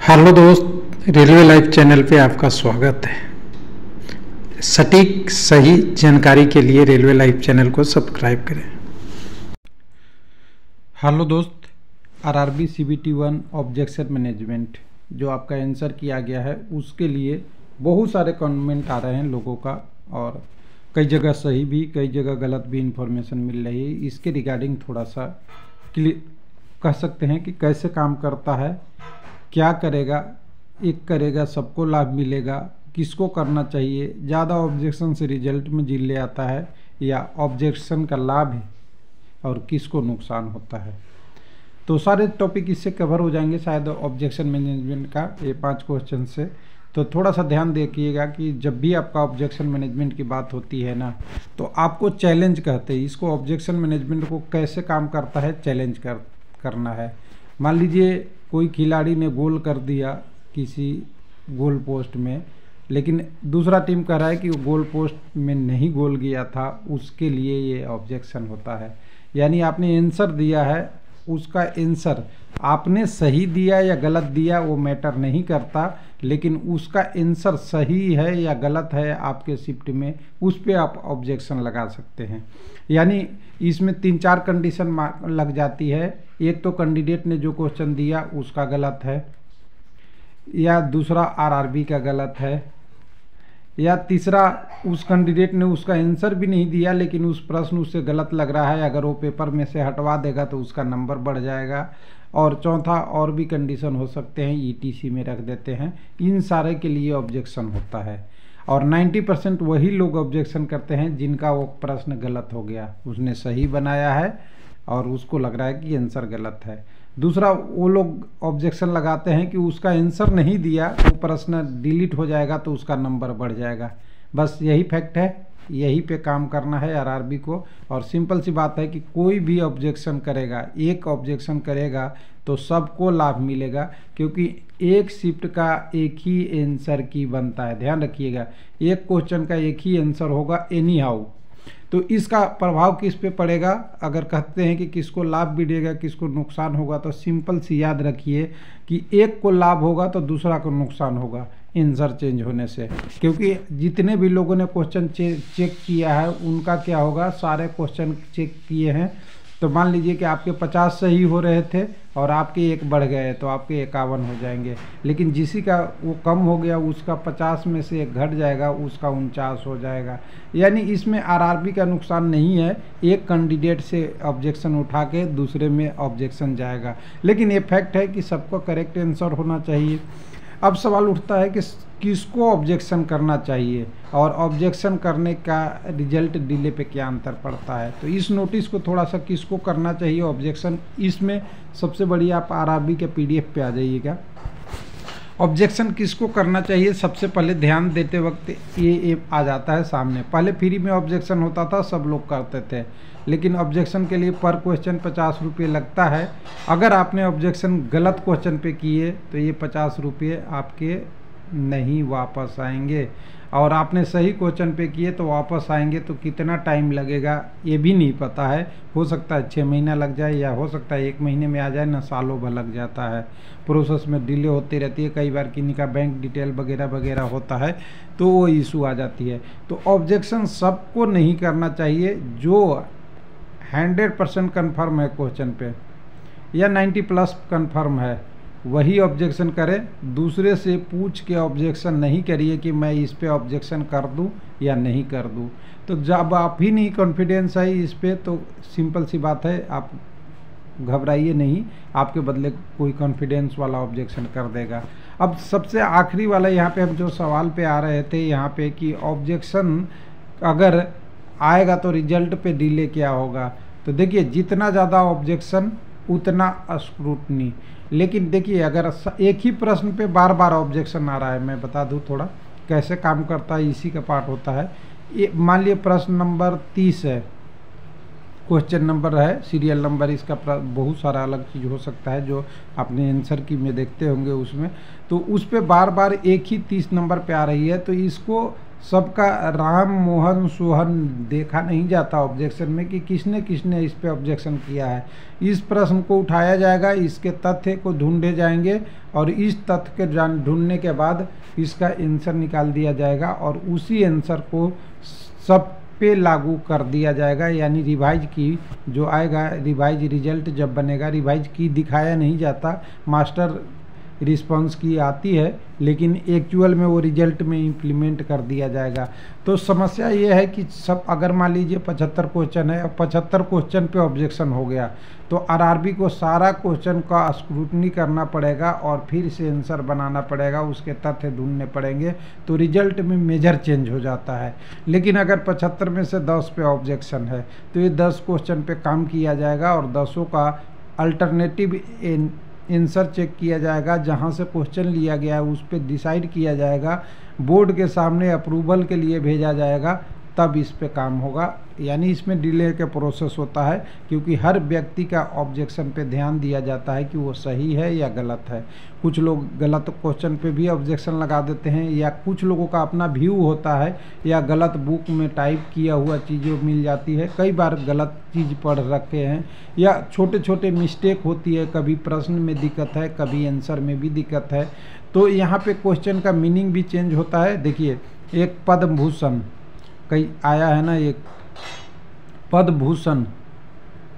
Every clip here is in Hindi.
हेलो दोस्त, रेलवे लाइव चैनल पे आपका स्वागत है। सटीक सही जानकारी के लिए रेलवे लाइव चैनल को सब्सक्राइब करें। हेलो दोस्त, आरआरबी सीबीटी 1 ऑब्जेक्शन मैनेजमेंट जो आपका आंसर किया गया है उसके लिए बहुत सारे कमेंट आ रहे हैं लोगों का, और कई जगह सही भी कई जगह गलत भी इंफॉर्मेशन मिल रही है। इसके रिगार्डिंग थोड़ा सा क्लियर कह सकते हैं कि कैसे काम करता है, क्या करेगा, एक करेगा सबको लाभ मिलेगा, किसको करना चाहिए, ज़्यादा ऑब्जेक्शन से रिजल्ट में जीत ले आता है या ऑब्जेक्शन का लाभ है और किसको नुकसान होता है। तो सारे टॉपिक इससे कवर हो जाएंगे शायद ऑब्जेक्शन मैनेजमेंट का ये 5 क्वेश्चन से। तो थोड़ा सा ध्यान देखिएगा कि जब भी आपका ऑब्जेक्शन मैनेजमेंट की बात होती है ना, तो आपको चैलेंज कहते हैं इसको। ऑब्जेक्शन मैनेजमेंट को कैसे काम करता है, चैलेंज करना है। मान लीजिए कोई खिलाड़ी ने गोल कर दिया किसी गोल पोस्ट में, लेकिन दूसरा टीम कह रहा है कि वो गोल पोस्ट में नहीं गोल गया था, उसके लिए ये ऑब्जेक्शन होता है। यानी आपने आंसर दिया है, उसका आंसर आपने सही दिया या गलत दिया वो मैटर नहीं करता, लेकिन उसका आंसर सही है या गलत है आपके शिफ्ट में, उस पर आप ऑब्जेक्शन लगा सकते हैं। यानी इसमें 3-4 कंडीशन लग जाती है। एक तो कैंडिडेट ने जो क्वेश्चन दिया उसका गलत है, या दूसरा आरआरबी का गलत है, या तीसरा उस कैंडिडेट ने उसका आंसर भी नहीं दिया लेकिन उस प्रश्न उससे गलत लग रहा है, अगर वो पेपर में से हटवा देगा तो उसका नंबर बढ़ जाएगा। और चौथा और भी कंडीशन हो सकते हैं, ईटीसी में रख देते हैं। इन सारे के लिए ऑब्जेक्शन होता है, और 90% वही लोग ऑब्जेक्शन करते हैं जिनका वो प्रश्न गलत हो गया। उसने सही बनाया है और उसको लग रहा है कि आंसर गलत है। दूसरा वो लोग ऑब्जेक्शन लगाते हैं कि उसका आंसर नहीं दिया, वो प्रश्न डिलीट हो जाएगा तो उसका नंबर बढ़ जाएगा। बस यही फैक्ट है, यही पे काम करना है आरआरबी को। और सिंपल सी बात है कि कोई भी ऑब्जेक्शन करेगा, एक ऑब्जेक्शन करेगा तो सबको लाभ मिलेगा, क्योंकि एक शिफ्ट का एक ही आंसर की बनता है। ध्यान रखिएगा, एक क्वेश्चन का एक ही आंसर होगा एनी हाउ। तो इसका प्रभाव किस पे पड़ेगा, अगर कहते हैं कि किसको लाभ मिलेगा किसको नुकसान होगा, तो सिंपल सी याद रखिए कि एक को लाभ होगा तो दूसरा को नुकसान होगा आंसर चेंज होने से। क्योंकि जितने भी लोगों ने क्वेश्चन चेक किया है उनका क्या होगा, सारे क्वेश्चन चेक किए हैं तो मान लीजिए कि आपके 50 सही हो रहे थे और आपके 1 बढ़ गए तो आपके 51 हो जाएंगे। लेकिन जिसी का वो कम हो गया उसका 50 में से 1 घट जाएगा, उसका 49 हो जाएगा। यानी इसमें आरआरबी का नुकसान नहीं है, एक कैंडिडेट से ऑब्जेक्शन उठा के दूसरे में ऑब्जेक्शन जाएगा। लेकिन ये फैक्ट है कि सबको करेक्ट आंसर होना चाहिए। अब सवाल उठता है कि किसको ऑब्जेक्शन करना चाहिए और ऑब्जेक्शन करने का रिजल्ट डिले पे क्या अंतर पड़ता है। तो इस नोटिस को थोड़ा सा किसको करना चाहिए ऑब्जेक्शन, इसमें सबसे बढ़िया आप आरआरबी के पीडीएफ पे आ जाइएगा। ऑब्जेक्शन किसको करना चाहिए, सबसे पहले ध्यान देते वक्त ये आ जाता है सामने। पहले फ्री में ऑब्जेक्शन होता था, सब लोग करते थे, लेकिन ऑब्जेक्शन के लिए पर क्वेश्चन 50 रुपये लगता है। अगर आपने ऑब्जेक्शन गलत क्वेश्चन पे किए तो ये 50 रुपये आपके नहीं वापस आएंगे, और आपने सही क्वेश्चन पे किए तो वापस आएंगे। तो कितना टाइम लगेगा ये भी नहीं पता है, हो सकता है 6 महीना लग जाए, या हो सकता है 1 महीने में आ जाए, ना सालों भर लग जाता है। प्रोसेस में डिले होती रहती है, कई बार किन्हीं का बैंक डिटेल वगैरह वगैरह होता है तो वो इशू आ जाती है। तो ऑब्जेक्शन सबको नहीं करना चाहिए, जो 100% कन्फर्म है क्वेश्चन पे या 90+ कन्फर्म है वही ऑब्जेक्शन करें। दूसरे से पूछ के ऑब्जेक्शन नहीं करिए कि मैं इस पे ऑब्जेक्शन कर दूं या नहीं कर दूं। तो जब आप ही नहीं कॉन्फिडेंस है इस पे, तो सिंपल सी बात है आप घबराइए नहीं, आपके बदले कोई कॉन्फिडेंस वाला ऑब्जेक्शन कर देगा। अब सबसे आखिरी वाला यहाँ पे हम जो सवाल पे आ रहे थे यहाँ पे कि ऑब्जेक्शन अगर आएगा तो रिजल्ट पे डिले क्या होगा। तो देखिए, जितना ज़्यादा ऑब्जेक्शन उतना स्क्रूटनी। लेकिन देखिए, अगर एक ही प्रश्न पे बार बार ऑब्जेक्शन आ रहा है, मैं बता दूं थोड़ा कैसे काम करता है, इसी का पार्ट होता है। ये मान लिए प्रश्न नंबर 30 है, क्वेश्चन नंबर है, सीरियल नंबर इसका बहुत सारा अलग चीज़ हो सकता है जो आपने आंसर की में देखते होंगे उसमें। तो उस पर बार बार एक ही 30 नंबर पे आ रही है, तो इसको सबका राम मोहन सोहन देखा नहीं जाता ऑब्जेक्शन में कि किसने किसने इस पे ऑब्जेक्शन किया है। इस प्रश्न को उठाया जाएगा, इसके तथ्य को ढूंढे जाएंगे और इस तथ्य के ढूंढने के बाद इसका आंसर निकाल दिया जाएगा और उसी आंसर को सब पे लागू कर दिया जाएगा। यानी रिवाइज की जो आएगा, रिवाइज रिजल्ट जब बनेगा, रिवाइज की दिखाया नहीं जाता, मास्टर रिस्पांस की आती है, लेकिन एक्चुअल में वो रिजल्ट में इम्प्लीमेंट कर दिया जाएगा। तो समस्या ये है कि सब अगर मान लीजिए 75 क्वेश्चन है और 75 क्वेश्चन पे ऑब्जेक्शन हो गया तो आरआरबी को सारा क्वेश्चन का स्क्रूटनी करना पड़ेगा और फिर से आंसर बनाना पड़ेगा, उसके तथ्य ढूंढने पड़ेंगे, तो रिजल्ट में मेजर चेंज हो जाता है। लेकिन अगर 75 में से 10 पे ऑब्जेक्शन है तो ये 10 क्वेश्चन पे काम किया जाएगा और 10 का अल्टरनेटिव आंसर चेक किया जाएगा, जहां से क्वेश्चन लिया गया है उस पर डिसाइड किया जाएगा, बोर्ड के सामने अप्रूवल के लिए भेजा जाएगा, तब इस पे काम होगा। यानी इसमें डिले के प्रोसेस होता है क्योंकि हर व्यक्ति का ऑब्जेक्शन पे ध्यान दिया जाता है कि वो सही है या गलत है। कुछ लोग गलत क्वेश्चन पे भी ऑब्जेक्शन लगा देते हैं, या कुछ लोगों का अपना व्यू होता है, या गलत बुक में टाइप किया हुआ चीज़ें मिल जाती है, कई बार गलत चीज़ पढ़ रखे हैं, या छोटे छोटे मिस्टेक होती है, कभी प्रश्न में दिक्कत है, कभी आंसर में भी दिक्कत है। तो यहाँ पे क्वेश्चन का मीनिंग भी चेंज होता है। देखिए, एक पद्म भूषण कई आया है ना, एक पद्म भूषण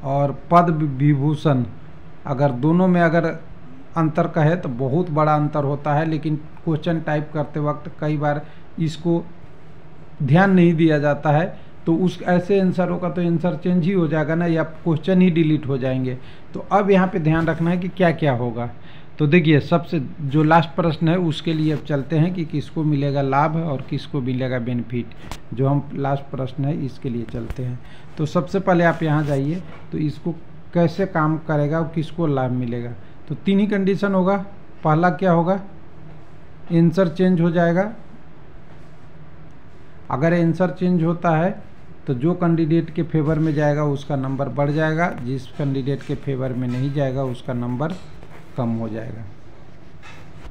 और पद्म विभूषण, अगर दोनों में अगर अंतर कहे तो बहुत बड़ा अंतर होता है, लेकिन क्वेश्चन टाइप करते वक्त कई बार इसको ध्यान नहीं दिया जाता है, तो उस ऐसे आंसरों का तो आंसर चेंज ही हो जाएगा ना, या क्वेश्चन ही डिलीट हो जाएंगे। तो अब यहाँ पे ध्यान रखना है कि क्या क्या होगा। तो देखिए, सबसे जो लास्ट प्रश्न है उसके लिए अब चलते हैं कि किसको मिलेगा लाभ और किसको मिलेगा बेनिफिट। जो हम लास्ट प्रश्न है इसके लिए चलते हैं। तो सबसे पहले आप यहाँ जाइए, तो इसको कैसे काम करेगा और किसको लाभ मिलेगा। तो 3 ही कंडीशन होगा। पहला क्या होगा, आंसर चेंज हो जाएगा। अगर आंसर चेंज होता है तो जो कैंडिडेट के फेवर में जाएगा उसका नंबर बढ़ जाएगा, जिस कैंडिडेट के फेवर में नहीं जाएगा उसका नंबर कम हो जाएगा।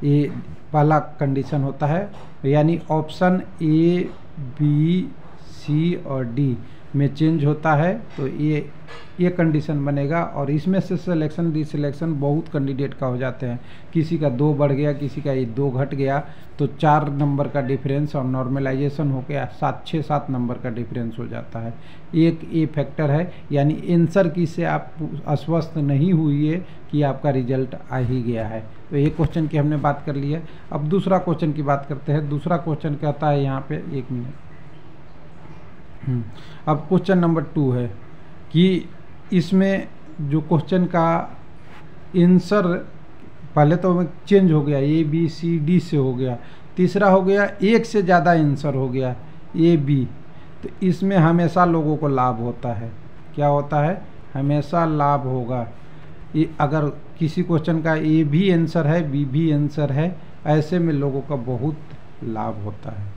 ये पहला कंडीशन होता है। यानी ऑप्शन ए, बी, सी और डी में चेंज होता है तो ये कंडीशन बनेगा, और इसमें से सिलेक्शन डिसलेक्शन बहुत कैंडिडेट का हो जाते हैं। किसी का 2 बढ़ गया, किसी का 2 घट गया, तो 4 नंबर का डिफरेंस, और नॉर्मलाइजेशन हो गया 6-7 नंबर का डिफरेंस हो जाता है। एक ये फैक्टर है। यानी आंसर की से आप आश्वस्त नहीं हुई है कि आपका रिजल्ट आ ही गया है। तो एक क्वेश्चन की हमने बात कर ली है। अब दूसरा क्वेश्चन की बात करते हैं। दूसरा क्वेश्चन कहता है यहाँ पे, 1 मिनट, अब क्वेश्चन नंबर 2 है कि इसमें जो क्वेश्चन का आंसर पहले तो चेंज हो गया, ए बी सी डी से हो गया, तीसरा हो गया एक से ज़्यादा आंसर हो गया ए बी। तो इसमें हमेशा लोगों को लाभ होता है। क्या होता है, हमेशा लाभ होगा। ये अगर किसी क्वेश्चन का ए भी आंसर है, बी भी आंसर है, ऐसे में लोगों का बहुत लाभ होता है।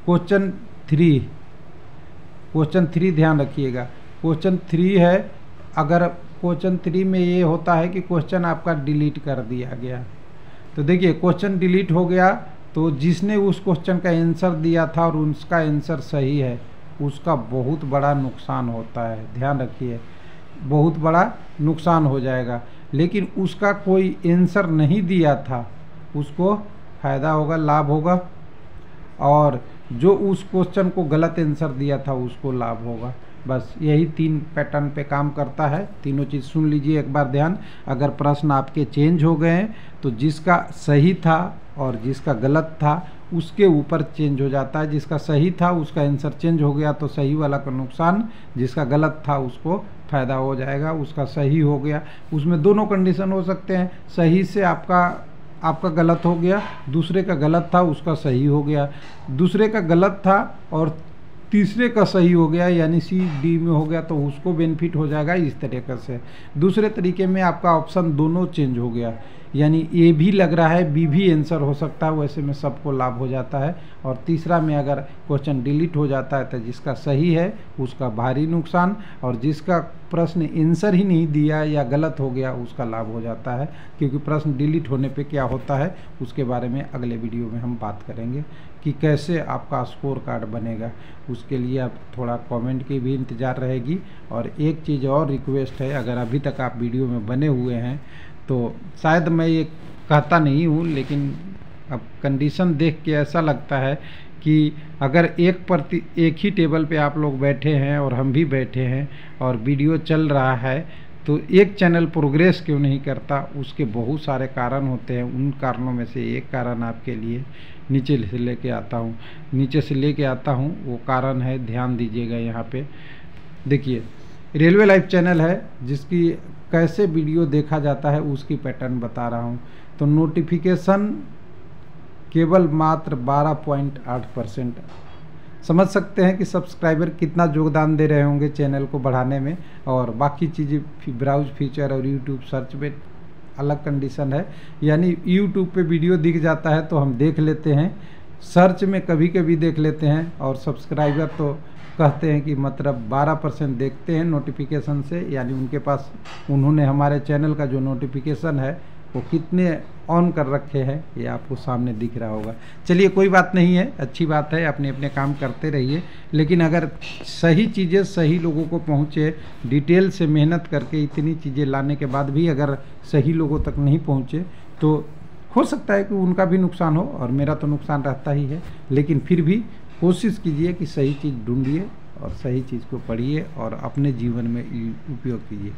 क्वेश्चन 3 ध्यान रखिएगा। क्वेश्चन 3 है, अगर क्वेश्चन 3 में ये होता है कि क्वेश्चन आपका डिलीट कर दिया गया, तो देखिए क्वेश्चन डिलीट हो गया तो जिसने उस क्वेश्चन का आंसर दिया था और उसका आंसर सही है, उसका बहुत बड़ा नुकसान होता है। ध्यान रखिए, बहुत बड़ा नुकसान हो जाएगा। लेकिन उसका कोई आंसर नहीं दिया था, उसको फायदा होगा, लाभ होगा, और जो उस क्वेश्चन को गलत आंसर दिया था उसको लाभ होगा। बस यही 3 पैटर्न पे काम करता है। तीनों चीज़ सुन लीजिए एक बार ध्यान। अगर प्रश्न आपके चेंज हो गए हैं तो जिसका सही था और जिसका गलत था उसके ऊपर चेंज हो जाता है। जिसका सही था उसका आंसर चेंज हो गया तो सही वाला का नुकसान, जिसका गलत था उसको फायदा हो जाएगा। उसका सही हो गया, उसमें दोनों कंडीशन हो सकते हैं। सही से आपका गलत हो गया, दूसरे का गलत था उसका सही हो गया, दूसरे का गलत था और तीसरे का सही हो गया, यानी सी डी में हो गया, तो उसको बेनिफिट हो जाएगा। इस तरीके से दूसरे तरीके में आपका ऑप्शन दोनों चेंज हो गया। यानी ए भी लग रहा है, बी भी आंसर हो सकता है, वैसे में सबको लाभ हो जाता है। और तीसरा में अगर क्वेश्चन डिलीट हो जाता है तो जिसका सही है उसका भारी नुकसान, और जिसका प्रश्न आंसर ही नहीं दिया या गलत हो गया उसका लाभ हो जाता है। क्योंकि प्रश्न डिलीट होने पे क्या होता है उसके बारे में अगले वीडियो में हम बात करेंगे कि कैसे आपका स्कोर कार्ड बनेगा। उसके लिए आप थोड़ा कमेंट की भी इंतज़ार रहेगी। और एक चीज़ और रिक्वेस्ट है, अगर अभी तक आप वीडियो में बने हुए हैं तो शायद मैं ये कहता नहीं हूँ, लेकिन अब कंडीशन देख के ऐसा लगता है कि अगर एक ही टेबल पे आप लोग बैठे हैं और हम भी बैठे हैं और वीडियो चल रहा है तो एक चैनल प्रोग्रेस क्यों नहीं करता। उसके बहुत सारे कारण होते हैं। उन कारणों में से एक कारण आपके लिए नीचे से लेके आता हूँ। वो कारण है, ध्यान दीजिएगा यहाँ पे देखिए, रेलवे लाइव चैनल है जिसकी कैसे वीडियो देखा जाता है उसकी पैटर्न बता रहा हूँ। तो नोटिफिकेशन केवल मात्र 12.8%। समझ सकते हैं कि सब्सक्राइबर कितना योगदान दे रहे होंगे चैनल को बढ़ाने में। और बाकी चीज़ें ब्राउज फीचर और यूट्यूब सर्च में अलग कंडीशन है। यानी यूट्यूब पे वीडियो दिख जाता है तो हम देख लेते हैं, सर्च में कभी कभी देख लेते हैं। और सब्सक्राइबर तो कहते हैं कि मतलब 12% देखते हैं नोटिफिकेशन से, यानी उनके पास उन्होंने हमारे चैनल का जो नोटिफिकेशन है वो कितने ऑन कर रखे हैं ये आपको सामने दिख रहा होगा। चलिए कोई बात नहीं है, अच्छी बात है, अपने अपने काम करते रहिए। लेकिन अगर सही चीज़ें सही लोगों को पहुँचे, डिटेल से मेहनत करके इतनी चीज़ें लाने के बाद भी अगर सही लोगों तक नहीं पहुँचे तो हो सकता है कि उनका भी नुकसान हो और मेरा तो नुकसान रहता ही है। लेकिन फिर भी कोशिश कीजिए कि सही चीज़ ढूंढिए और सही चीज़ को पढ़िए और अपने जीवन में उपयोग कीजिए।